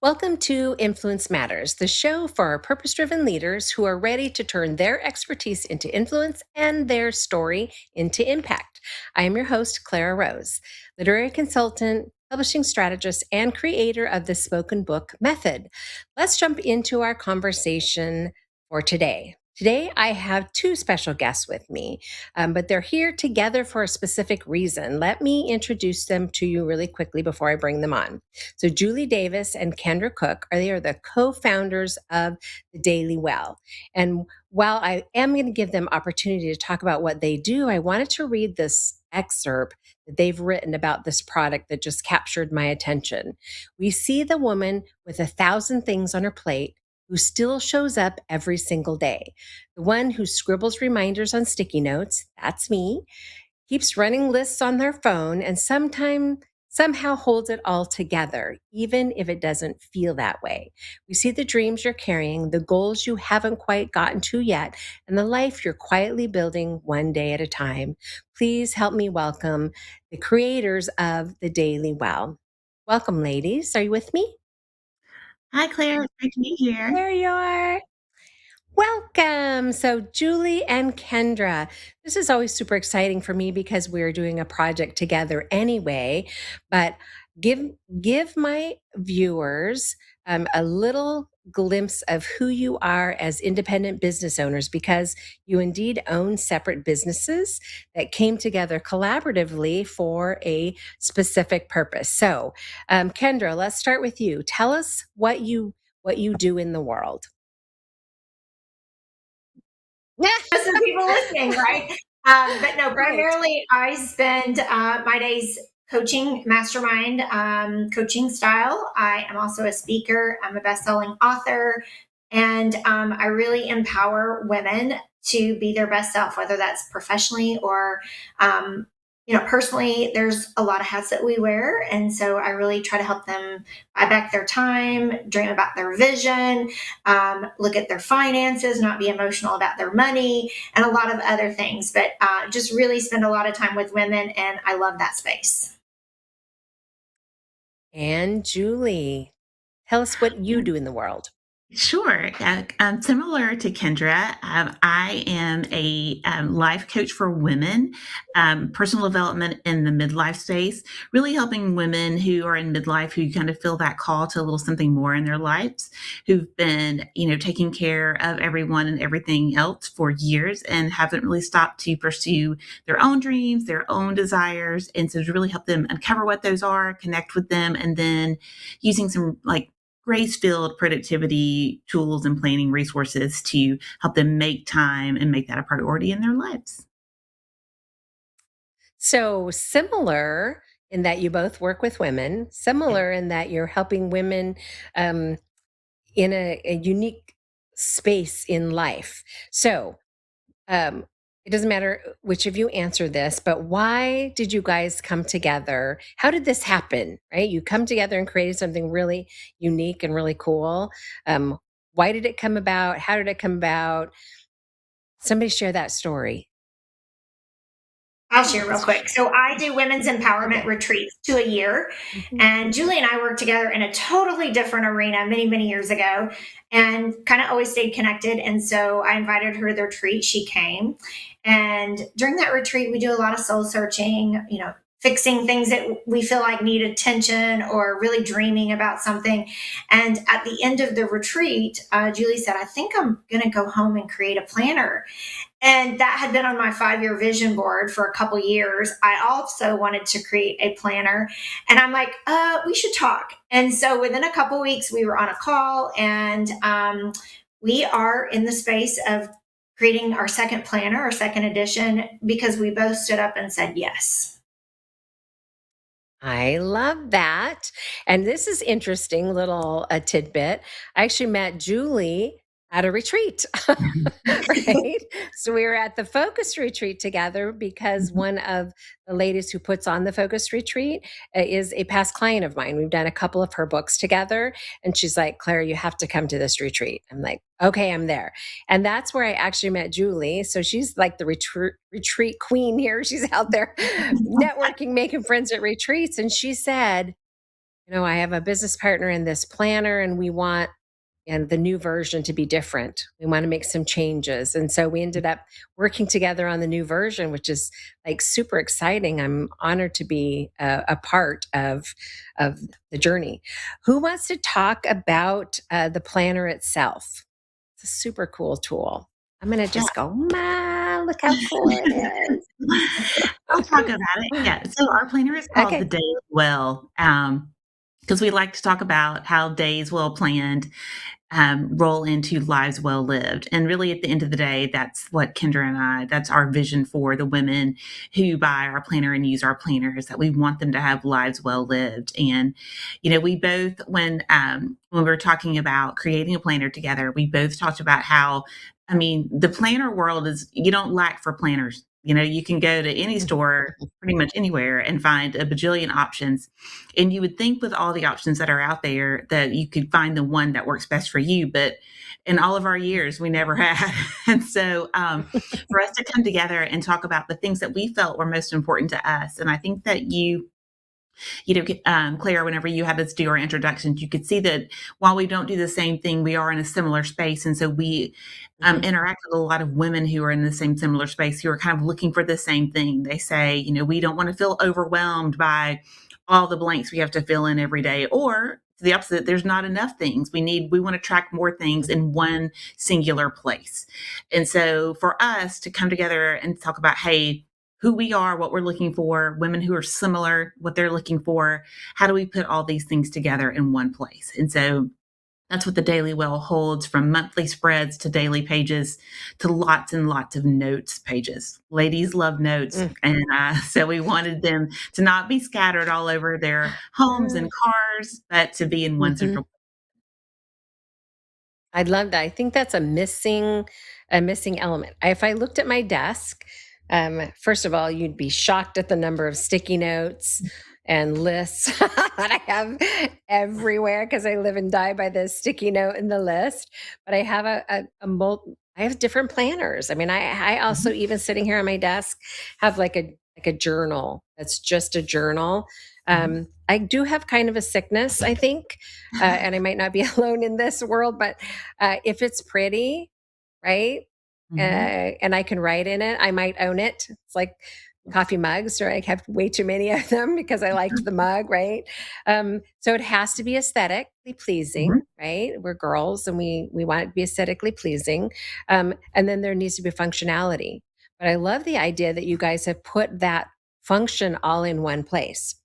Welcome to Influence Matters, the show for purpose driven leaders who are ready to turn their expertise into influence and their story into impact. I am your host, Clara Rose, literary consultant, publishing strategist, and creator of the spoken book method. Let's jump into our conversation for today. Today, I have two special guests with me, but they're here together for a specific reason. Let me introduce them to you really quickly before I bring them on. So Julie Davis and Kendra Cooke they are the co-founders of the Daily Well. And while I am going to give them opportunity to talk about what they do, I wanted to read this excerpt that they've written about this product that just captured my attention. We see the woman with 1,000 things on her plate who still shows up every single day. The one who scribbles reminders on sticky notes, that's me, keeps running lists on their phone, and somehow holds it all together, even if it doesn't feel that way. We see the dreams you're carrying, the goals you haven't quite gotten to yet, and the life you're quietly building one day at a time. Please help me welcome the creators of the Daily Well. Welcome, ladies. Are you with me? Hi, Claire. It's great to be here. There you are. Welcome. So, Julie and Kendra, this is always super exciting for me because we're doing a project together anyway. But give give my viewers a little glimpse of who you are as independent business owners, because you indeed own separate businesses that came together collaboratively for a specific purpose. So, Kendra, let's start with you. Tell us what you do in the world. Some people listening, right? But no, Right. primarily I spend my days coaching mastermind coaching style. I am also a speaker. I'm a best-selling author, and I really empower women to be their best self, whether that's professionally or um, personally. There's a lot of hats that we wear, and so I really try to help them buy back their time, dream about their vision, look at their finances, not be emotional about their money, and a lot of other things. But just really spend a lot of time with women, and I love that space. And Julie, tell us what you do in the world. Sure. Similar to Kendra, I am a life coach for women, personal development in the midlife space, really helping women who are in midlife who kind of feel that call to a little something more in their lives, who've been, taking care of everyone and everything else for years and haven't really stopped to pursue their own dreams, their own desires. And so to really help them uncover what those are, connect with them, and then using some grace filled productivity tools and planning resources to help them make time and make that a priority in their lives. So, similar in that you both work with women, similar in that you're helping women um, in a unique space in life. So, um, it doesn't matter which of you answer this, but why did you guys come together? How did this happen? Right? You come together and created something really unique and really cool. Um, why did it come about? How did it come about? Somebody share that story. I'll share real quick. So I do women's empowerment Okay. retreats to a year, Mhm. and Julie and I worked together in a totally different arena many, many years ago, and kind of always stayed connected. And so I invited her to the retreat. She came, and during that retreat, we do a lot of soul searching. Fixing things that we feel like need attention or really dreaming about something. And at the end of the retreat, Julie said, I think I'm going to go home and create a planner. And that had been on my 5-year vision board for a couple years. I also wanted to create a planner, and I'm like, we should talk. And so within a couple weeks, we were on a call, and we are in the space of creating our second planner, our second edition, because we both stood up and said yes. I love that. And this is interesting little tidbit. I actually met Julie at a retreat, right? So we were at the focus retreat together because Mhm. one of the ladies who puts on the focus retreat is a past client of mine. We've done a couple of her books together. And she's like, Clara, you have to come to this retreat. I'm like, okay, I'm there. And that's where I actually met Julie. So she's like the retreat queen here. She's out there networking, making friends at retreats. And she said, I have a business partner in this planner, and we want and the new version to be different. We want to make some changes. And so we ended up working together on the new version, which is like super exciting. I'm honored to be a part of the journey. Who wants to talk about the planner itself? It's a super cool tool. I'm going to Yeah. just go, Ma, look how cool it I'll talk is. about it. Yeah. So our planner is called the Okay. Daily Well, because we like to talk about how days well planned roll into lives well lived. And really, at the end of the day, that's what Kendra and that's our vision for the women who buy our planner and use our planner, is that we want them to have lives well lived. And, we both, when we were talking about creating a planner together, we both talked about how, the planner world is, you don't lack for planners. You can go to any store, pretty much anywhere, and find a bajillion options. And you would think with all the options that are out there that you could find the one that works best for you. But in all of our years, we never had. And so for us to come together and talk about the things that we felt were most important to us. And I think that Claire, whenever you had us do our introductions, you could see that while we don't do the same thing, we are in a similar space. And so we Mhm. interact with a lot of women who are in the same similar space, who are kind of looking for the same thing. They say, we don't want to feel overwhelmed by all the blanks we have to fill in every day, or the opposite, there's not enough things. We want to track more things in one singular place. And so for us to come together and talk about, hey, who we are, what we're looking for, women who are similar, what they're looking for, how do we put all these things together in one place? And so that's what the Daily Well holds, from monthly spreads to daily pages to lots and lots of notes pages. Ladies love notes. Mm. And so we wanted them to not be scattered all over their homes and cars, but to be in one Mhm. central. I love that. I think that's a missing element. If I looked at my desk, first of all, you'd be shocked at the number of sticky notes and lists that I have everywhere because I live and die by the sticky note and the list. But I have I have different planners. I mean, I also, Mhm, even sitting here on my desk, have like a journal that's just a journal. mhm, I do have kind of a sickness, I think, and I might not be alone in this world, but if it's pretty, right? mhm, And I can write in it, I might own it. It's like coffee mugs, or I have way too many of them because I liked the mug, right? So it has to be aesthetically pleasing, mhm, right? We're girls and we want it to be aesthetically pleasing. And then there needs to be functionality. But I love the idea that you guys have put that function all in one place.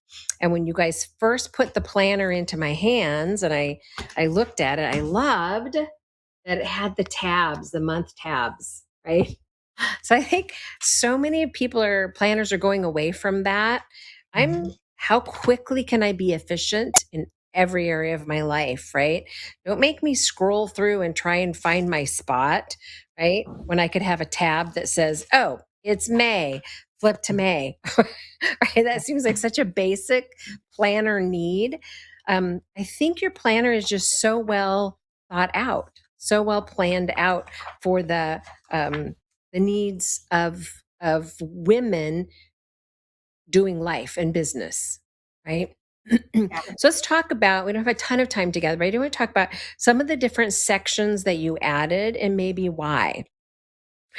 And when you guys first put the planner into my hands and I looked at it, I loved that it had the tabs, the month tabs, right? So I think so many planners are going away from that. mhm. How quickly can I be efficient in every area of my life, right? Don't make me scroll through and try and find my spot, right? When I could have a tab that says, oh, it's May, flip to May, right? That seems like such a basic planner need. I think your planner is just so well thought out, so well planned out for the needs of women doing life and business, right? Yeah. So let's talk about, we don't have a ton of time together, but I do want to talk about some of the different sections that you added and maybe why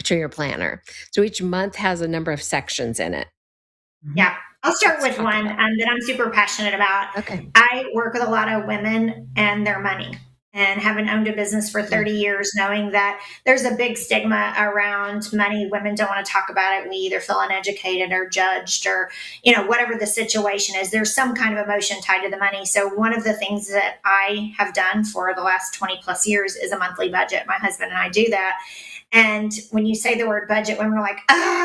to your planner. So each month has a number of sections in it. Mhm. Yeah. I'll start Let's with talk one about. that I'm super passionate about. Okay. I work with a lot of women and their money, and having owned a business for Mm, 30 years, knowing that there's a big stigma around money. Women don't want to talk about it. We either feel uneducated or judged, or, whatever the situation is, there's some kind of emotion tied to the money. So one of the things that I have done for the last 20 plus years is a monthly budget. My husband and I do that. And when you say the word budget, women are like,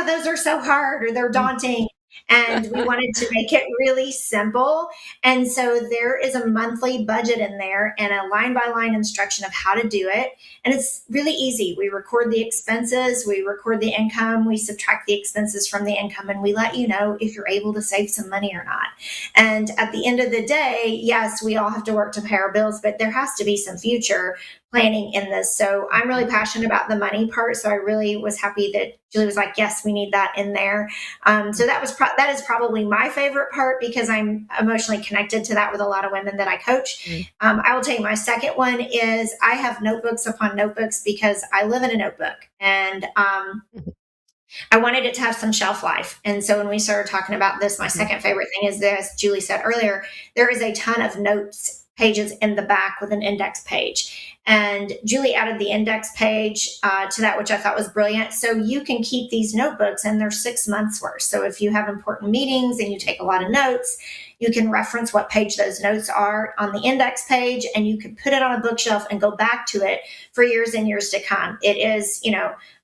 those are so hard or they're mm, daunting. And we wanted to make it really simple. And so there is a monthly budget in there and a line by line instruction of how to do it. And it's really easy. We record the expenses, we record the income, we subtract the expenses from the income, and we let you know if you're able to save some money or not. And at the end of the day, yes, we all have to work to pay our bills, but there has to be some future planning in this. So I'm really passionate about the money part. So I really was happy that Julie was like, yes, we need that in there. So that is probably my favorite part because I'm emotionally connected to that with a lot of women that I coach. Mm. I will tell you my second one is I have notebooks upon notebooks because I live in a notebook, and I wanted it to have some shelf life. And so when we started talking about this, my second favorite thing is this. Julie said earlier, there is a ton of notes pages in the back with an index page. And Julie added the index page to that, which I thought was brilliant. So you can keep these notebooks and they're 6 months worth. So if you have important meetings and you take a lot of notes, you can reference what page those notes are on the index page, and you can put it on a bookshelf and go back to it for years and years to come. It is,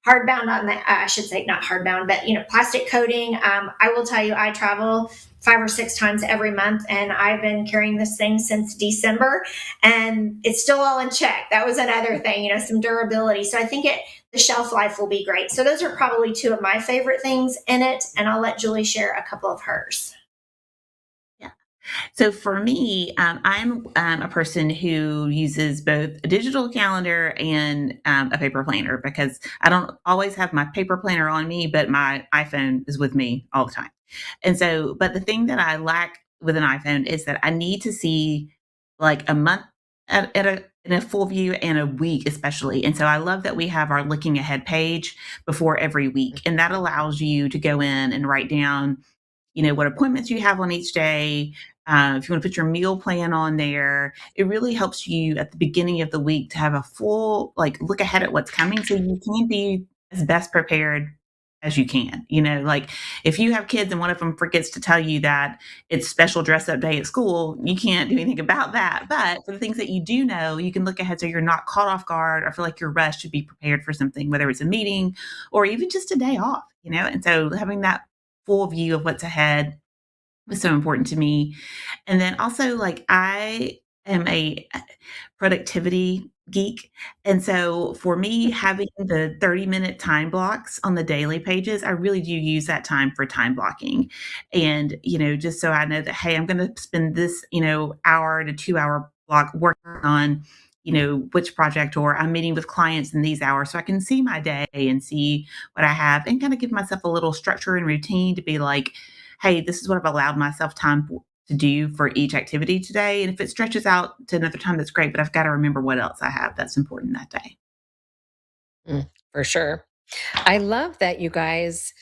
hardbound on the, I should say not hardbound, but plastic coating. I will tell you, I travel 5 or 6 times every month, and I've been carrying this thing since December, and it's still all in check. That was another thing, some durability. So I think the shelf life will be great. So those are probably two of my favorite things in it, and I'll let Julie share a couple of hers. So for me, I'm a person who uses both a digital calendar and a paper planner because I don't always have my paper planner on me, but my iPhone is with me all the time. And so, but the thing that I lack with an iPhone is that I need to see like a month in a full view and a week especially. And so I love that we have our looking ahead page before every week, and that allows you to go in and write down what appointments you have on each day. If you want to put your meal plan on there, it really helps you at the beginning of the week to have a full look ahead at what's coming so you can be as best prepared as you can. Like if you have kids and one of them forgets to tell you that it's special dress up day at school, you can't do anything about that. But for the things that you do know, you can look ahead so you're not caught off guard or feel like you're rushed to be prepared for something, whether it's a meeting or even just a day off, And so having that full view of what's ahead was so important to me. And then also, I am a productivity geek. And so for me, having the 30-minute time blocks on the daily pages, I really do use that time for time blocking. And, just so I know that, hey, I'm going to spend this, hour to 2 hour block working on which project, or I'm meeting with clients in these hours so I can see my day and see what I have and kind of give myself a little structure and routine to be like, hey, this is what I've allowed myself time to do for each activity today. And if it stretches out to another time, that's great, but I've got to remember what else I have that's important that day. For sure. I love that you guys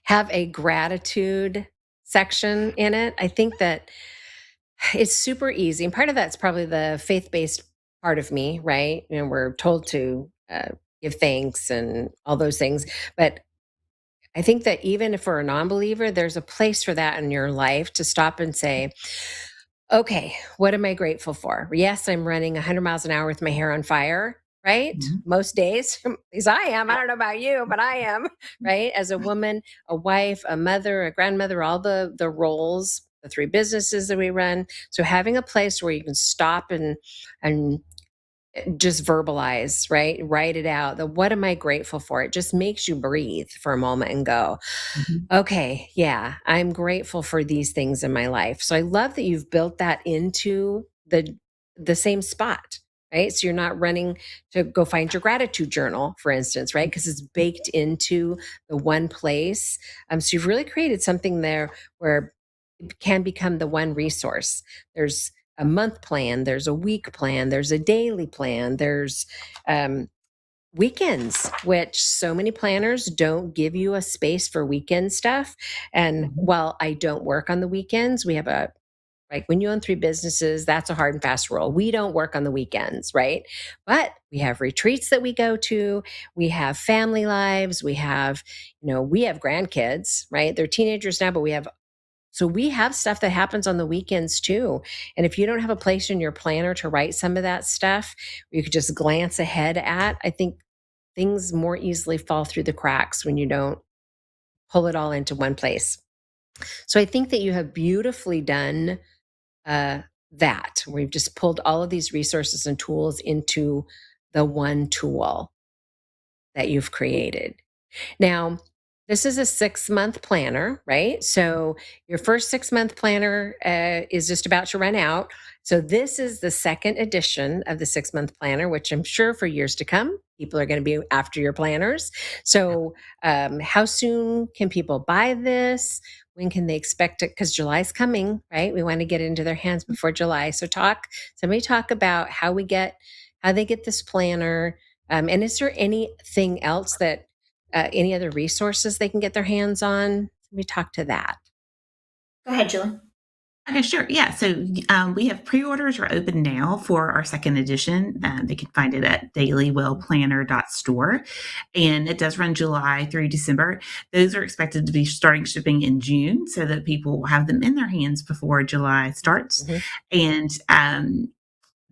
have a gratitude section in it. I think that it's super easy. And part of that's probably the faith-based part of me, right? We're told to give thanks and all those things. But I think that even if we're a non-believer, there's a place for that in your life to stop and say, okay, what am I grateful for? Yes, I'm running 100 miles an hour with my hair on fire, right? Mhm. Most days, at least I am. I don't know about you, but I am, right? As a woman, a wife, a mother, a grandmother, all the roles, the 3 businesses that we run. So having a place where you can stop and just verbalize, right? Write it out. The what am I grateful for? It just makes you breathe for a moment and go, Mhm. okay, yeah, I'm grateful for these things in my life. So I love that you've built that into the same spot, right? So you're not running to go find your gratitude journal, for instance, right? Because it's baked into the one place. So you've really created something there where it can become the one resource. There's a month plan, there's a week plan, there's a daily plan, there's weekends, which so many planners don't give you a space for weekend stuff. And Mhm. while I don't work on the weekends, we have like when you own 3 businesses, that's a hard and fast rule. We don't work on the weekends, right? But we have retreats that we go to. We have family lives. We have grandkids, right? They're teenagers now, but we have stuff that happens on the weekends too. And if you don't have a place in your planner to write some of that stuff, you could just glance ahead at, I think things more easily fall through the cracks when you don't pull it all into one place. So I think that you have beautifully done that. We've just pulled all of these resources and tools into the one tool that you've created. Now, this is a 6-month planner, right? So your first 6-month planner is just about to run out. So this is the second edition of the 6-month planner, which I'm sure for years to come, people are going to be after your planners. So how soon can people buy this? When can they expect it? Because July's coming, right? We want to get it into their hands before July. So somebody talk about how they get this planner. And is there anything else that any other resources they can get their hands on? Let me talk to that. Go ahead, Julie. Okay, sure. Yeah. So we have pre-orders are open now for our second edition. They can find it at dailywellplanner.store. And it does run July through December. Those are expected to be starting shipping in June so that people will have them in their hands before July starts. And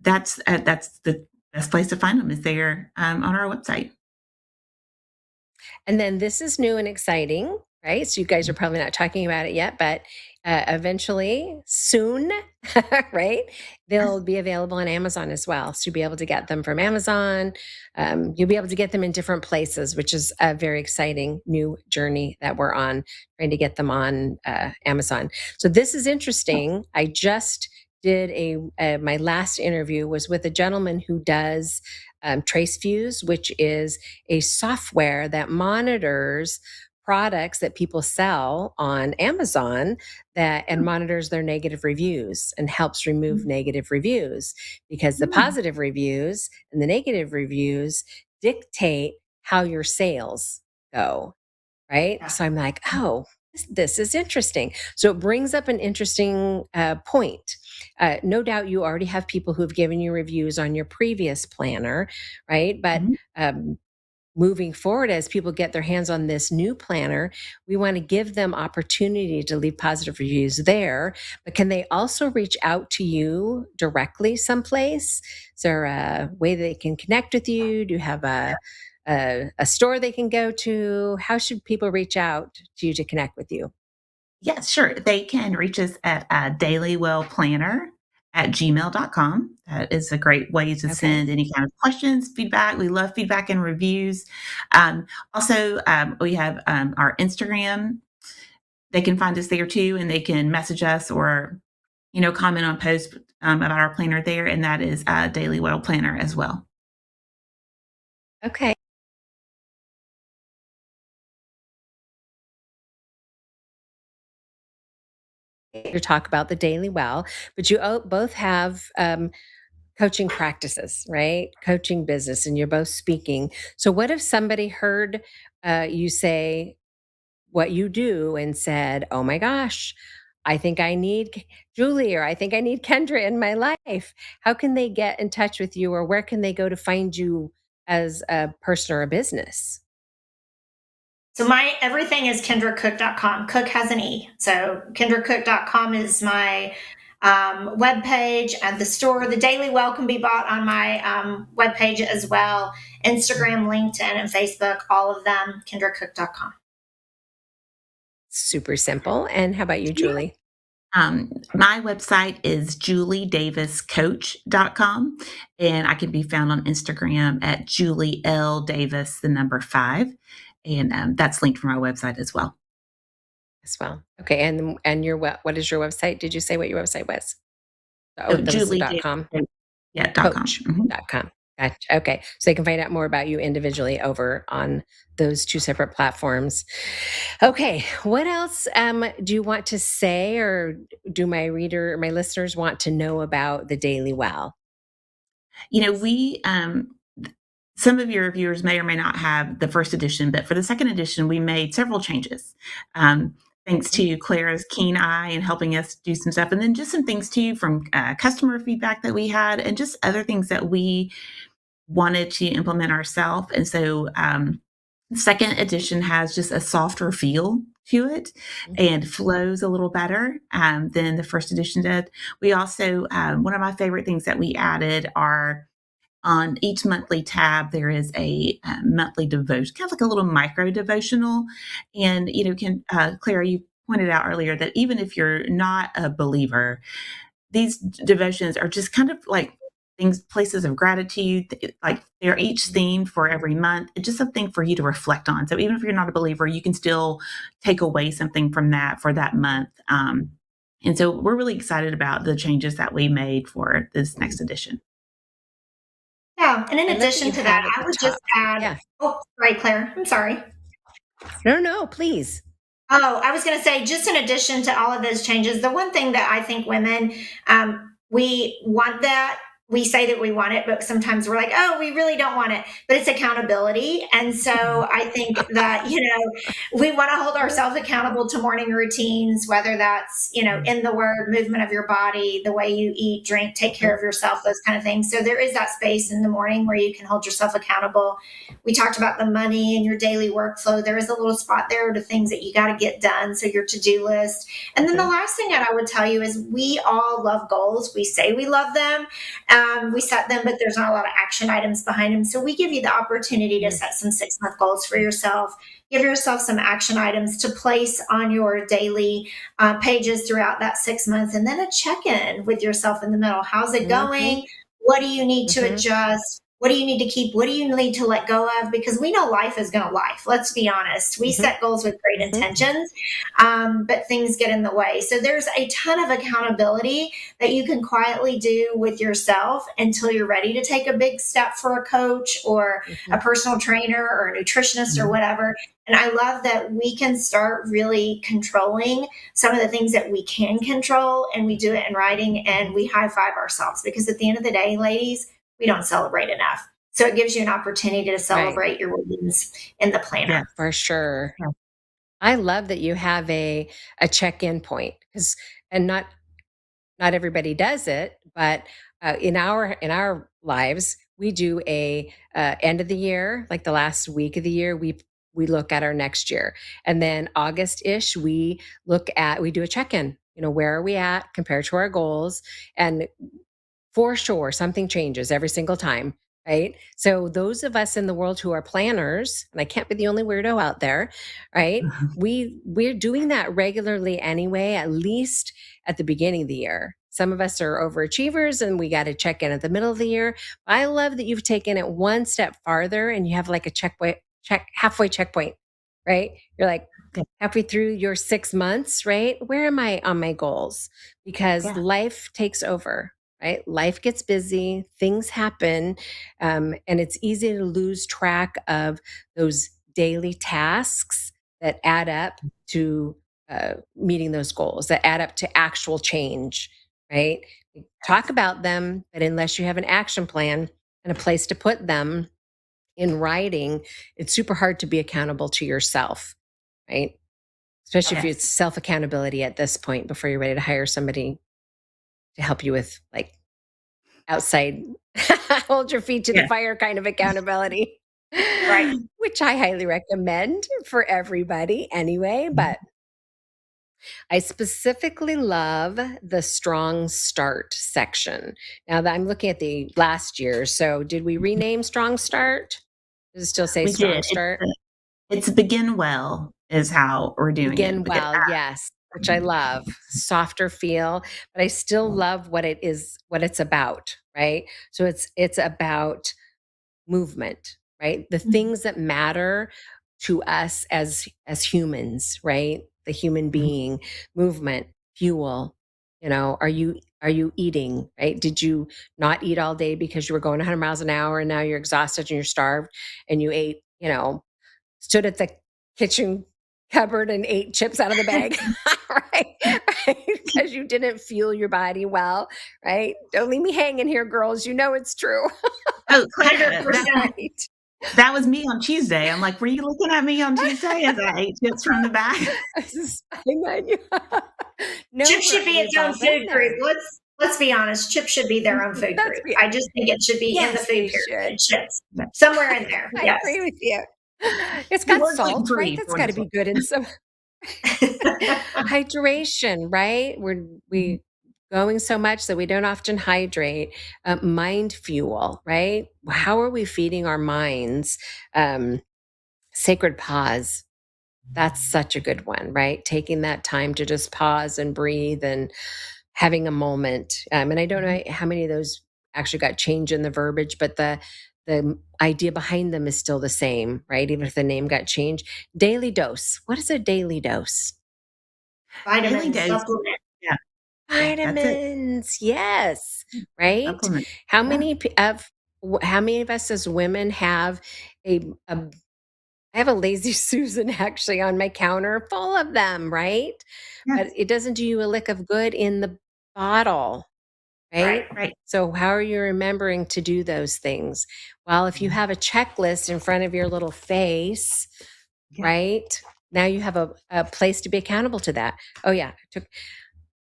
that's the best place to find them is there on our website. And then this is new and exciting, right? So you guys are probably not talking about it yet, but eventually, soon, right? They'll be available on Amazon as well. So you'll be able to get them from Amazon. You'll be able to get them in different places, which is a very exciting new journey that we're on, trying to get them on Amazon. So this is interesting. I just did my last interview was with a gentleman who does TraceFuse, which is a software that monitors products that people sell on Amazon and monitors their negative reviews and helps remove negative reviews, because the positive reviews and the negative reviews dictate how your sales go, right? Yeah. So I'm like, oh, this is interesting. So it brings up an interesting point. No doubt you already have people who have given you reviews on your previous planner, right? But moving forward, as people get their hands on this new planner, we want to give them opportunity to leave positive reviews there. But can they also reach out to you directly someplace? Is there a way they can connect with you? Do you have a store they can go to? How should people reach out to you to connect with you? Yes, sure. They can reach us at dailywellplanner@gmail.com. That is a great way to send any kind of questions, feedback. We love feedback and reviews. Also, we have our Instagram. They can find us there too, and they can message us or, comment on posts about our planner there, and that is Daily Well Planner as well. Okay. To talk about the Daily Well, but you both have coaching practices, right? Coaching business, and you're both speaking. So, what if somebody heard you say what you do and said, "Oh my gosh, I think I need Julie, or I think I need Kendra in my life"? How can they get in touch with you, or where can they go to find you as a person or a business? So my everything is kendracooke.com. Cook has an E. So kendracooke.com is my webpage, and the store. The Daily Well can be bought on my webpage as well. Instagram, LinkedIn, and Facebook, all of them, kendracooke.com. Super simple. And how about you, Julie? My website is juliedaviscoach.com, and I can be found on Instagram at Julie L. Davis, the number 5. And that's linked from our website as well. As well. Okay. And what is your website? Did you say what your website was? Oh, So that was Julie .com. Yeah, .com. Coach.com. Gotcha. Okay. So they can find out more about you individually over on those 2 separate platforms. Okay. What else do you want to say, or do my listeners want to know about the Daily Well? We some of your viewers may or may not have the first edition, but for the second edition, we made several changes. Thanks to Clara's keen eye and helping us do some stuff, and then just some things too from customer feedback that we had, and just other things that we wanted to implement ourselves. And so, the second edition has just a softer feel to it and flows a little better than the first edition did. We also, one of my favorite things that we added are on each monthly tab, there is a monthly devotion, kind of like a little micro devotional. And, Clara, you pointed out earlier that even if you're not a believer, these devotions are just kind of like things, places of gratitude. Like they're each themed for every month. It's just something for you to reflect on. So even if you're not a believer, you can still take away something from that for that month. And so we're really excited about the changes that we made for this next edition. Yeah, and in I love that addition you to that, have at I the would just top. add. Yeah. Oh, sorry, Claire. I'm sorry. No, please. Oh, I was going to say, just in addition to all of those changes, the one thing that I think women, we want that. We say that we want it, but sometimes we're like, oh, we really don't want it. But it's accountability. And so I think that, we want to hold ourselves accountable to morning routines, whether that's, in the word, movement of your body, the way you eat, drink, take care of yourself, those kind of things. So there is that space in the morning where you can hold yourself accountable. We talked about the money and your daily workflow. There is a little spot there to things that you got to get done. So your to-do list. And then the last thing that I would tell you is we all love goals. We say we love them. We set them, but there's not a lot of action items behind them. So we give you the opportunity to set some 6-month goals for yourself. Give yourself some action items to place on your daily pages throughout that 6 months, and then a check-in with yourself in the middle. How's it going? What do you need to adjust? What do you need to keep? What do you need to let go of? Because we know life is going to life. Let's be honest. We set goals with great intentions, but things get in the way. So there's a ton of accountability that you can quietly do with yourself until you're ready to take a big step for a coach or a personal trainer or a nutritionist or whatever. And I love that we can start really controlling some of the things that we can control, and we do it in writing, and we high five ourselves, because at the end of the day, ladies, we don't celebrate enough. So it gives you an opportunity to celebrate your wins in the planner. Yeah, for sure. Yeah. I love that you have a check-in point, and not everybody does it, but in our lives, we do a end of the year, like the last week of the year, we look at our next year. And then August-ish, we do a check-in, where are we at compared to our goals? And for sure, something changes every single time, right? So those of us in the world who are planners, and I can't be the only weirdo out there, right? We're doing that regularly anyway, at least at the beginning of the year. Some of us are overachievers and we got to check in at the middle of the year. I love that you've taken it one step farther and you have like a halfway checkpoint, right? You're like halfway through your 6 months, right? Where am I on my goals? Because life takes over. Right? Life gets busy, things happen, and it's easy to lose track of those daily tasks that add up to meeting those goals, that add up to actual change, right? We talk about them, but unless you have an action plan and a place to put them in writing, it's super hard to be accountable to yourself, right? Especially if it's self-accountability at this point before you're ready to hire somebody to help you with like outside, hold your feet to the fire kind of accountability. Right. Which I highly recommend for everybody anyway. But I specifically love the strong start section. Now that I'm looking at the last year. So did we rename strong start? Does it still say We strong did. start? It's begin well is how we're doing Begin it. well, yes, which I love. Softer feel, but I still love what it's about, right? So it's about movement, right? The things that matter to us as humans, right? The human being, movement, fuel. Are you eating, right? Did you not eat all day because you were going 100 miles an hour and now you're exhausted and you're starved and you ate, stood at the kitchen cupboard and ate chips out of the bag, right? Because you didn't fuel your body well, right? Don't leave me hanging here, girls. You know it's true. Oh, Clara, 100%. that was me on Tuesday. I'm like, were you looking at me on Tuesday as I ate chips from the bag? I was spying on you. No, Chip should be its own food group. Let's be honest. Chip should be their own food group. I just think it should be in the food pyramid. Chips, somewhere in there. I agree with you. It's got salt, right? That's got to be good in some hydration, right? We going so much that we don't often hydrate. Mind fuel, right? How are we feeding our minds? Sacred pause. That's such a good one, right? Taking that time to just pause and breathe and having a moment. And I don't know how many of those actually got changed in the verbiage, but the idea behind them is still the same, right? Even if the name got changed. Daily dose. What is a daily dose? Daily Vitamins, dose. supplements. Yeah, yeah, that's it. Vitamins. Yes. Right? Supplement. How Yeah. many how many of us as women have a I have a lazy Susan actually on my counter full of them, right? But Yes. it doesn't do you a lick of good in the bottle, Right. right? Right. So, how are you remembering to do those things? Well, if you have a checklist in front of your little face, Yeah. right? Now you have a place to be accountable to that. Oh, yeah.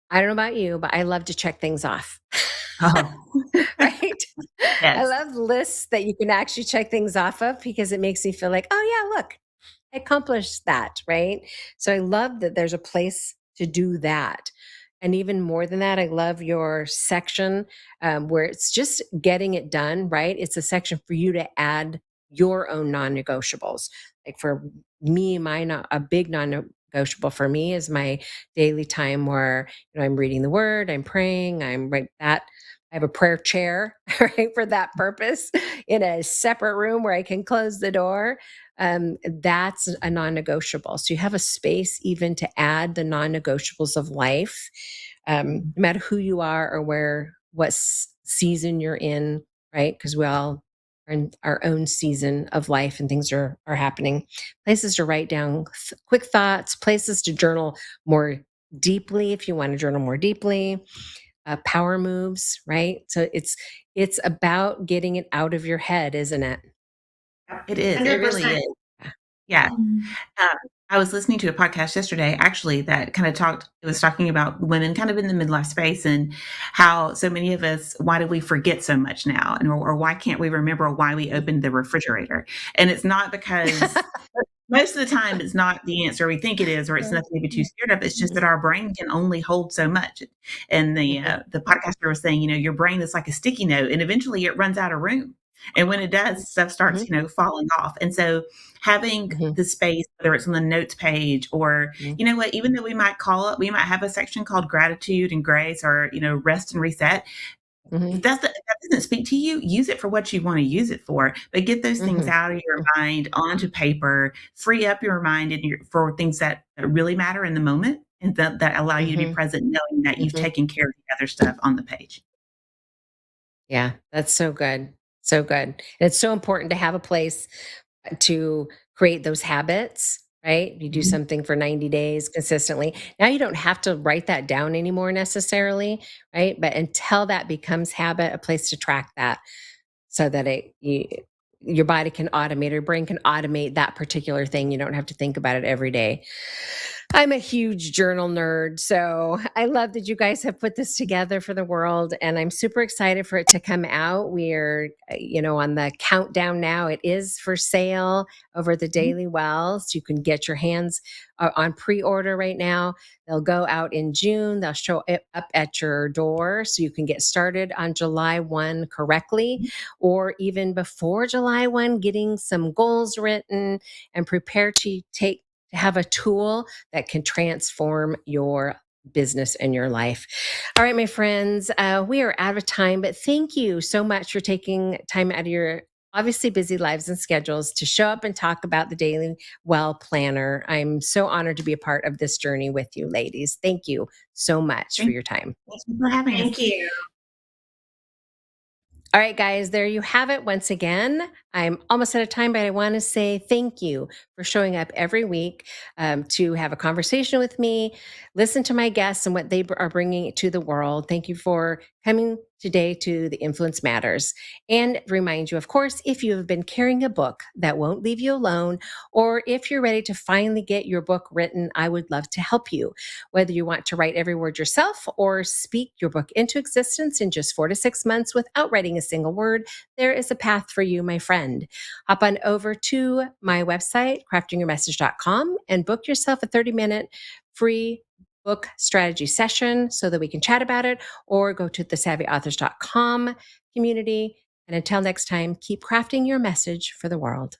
I don't know about you, but I love to check things off. Oh. Right? I Yes. love lists that you can actually check things off of because it makes me feel like, oh, yeah, look, accomplish that, right? So I love that there's a place to do that. And even more than that, I love your section where it's just getting it done, right? It's a section for you to add your own non negotiables. Like for me, a big non negotiable for me is my daily time where, I'm reading the word, I'm praying, I'm right that. I have a prayer chair, right, for that purpose in a separate room where I can close the door. That's a non-negotiable. So you have a space even to add the non-negotiables of life, no matter who you are or what season you're in, right? Because we all are in our own season of life and things are happening. Places to write down quick thoughts, places to journal more deeply if you want to journal more deeply. Power moves, right? So it's about getting it out of your head, isn't it? It is. It really 100%. is. Yeah. Mhm. Um, I was listening to a podcast yesterday, actually, that kind of it was talking about women kind of in the midlife space and how so many of us, why do we forget so much now? Or why can't we remember why we opened the refrigerator? And it's not because most of the time it's not the answer we think it is, or it's nothing to be too scared of. It's just that our brain can only hold so much. And Mhm, the podcaster was saying, your brain is like a sticky note, and eventually it runs out of room. And when it does, stuff starts, mhm, falling off. And so having mhm, the space, whether it's on the notes page or, mhm, what, even though we might have a section called gratitude and grace or, rest and reset, if mhm, that doesn't speak to you, use it for what you wanna use it for, but get those things mhm, out of your mind onto paper, free up your mind for things that really matter in the moment and that allow you to be mhm, present knowing that you've mhm. taken care of the other stuff on the page. Yeah, that's so good. So good. And it's so important to have a place to create those habits, right? You do Mhm. something for 90 days consistently. Now you don't have to write that down anymore necessarily, right? But until that becomes habit, a place to track that so that your body can automate, or your brain can automate that particular thing. You don't have to think about it every day. I'm a huge journal nerd, so I love that you guys have put this together for the world, and I'm super excited for it to come out. We're, on the countdown now. It is for sale over the Mhm. Daily Well, so you can get your hands on pre-order right now. They'll go out in June. They'll show it up at your door, so you can get started on July 1 correctly, or even before July 1, getting some goals written and prepare to have a tool that can transform your business and your life. All right, my friends, we are out of time, but thank you so much for taking time out of your obviously busy lives and schedules to show up and talk about the Daily Well Planner. I'm so honored to be a part of this journey with you, ladies. Thank you so much for Thank your time. thank you for having us. Thank you. All right, guys, there you have it. Once again, I'm almost out of time, but I want to say thank you for showing up every week to have a conversation with me, listen to my guests and what they are bringing to the world. Thank you for coming today to the Influence Matters. And remind you, of course, if you have been carrying a book that won't leave you alone, or if you're ready to finally get your book written, I would love to help you. Whether you want to write every word yourself or speak your book into existence in just 4 to 6 months without writing a single word, there is a path for you, my friend. Hop on over to my website, craftingyourmessage.com, and book yourself a 30-minute free book strategy session so that we can chat about it, or go to thesavvyauthors.com community. And until next time, keep crafting your message for the world.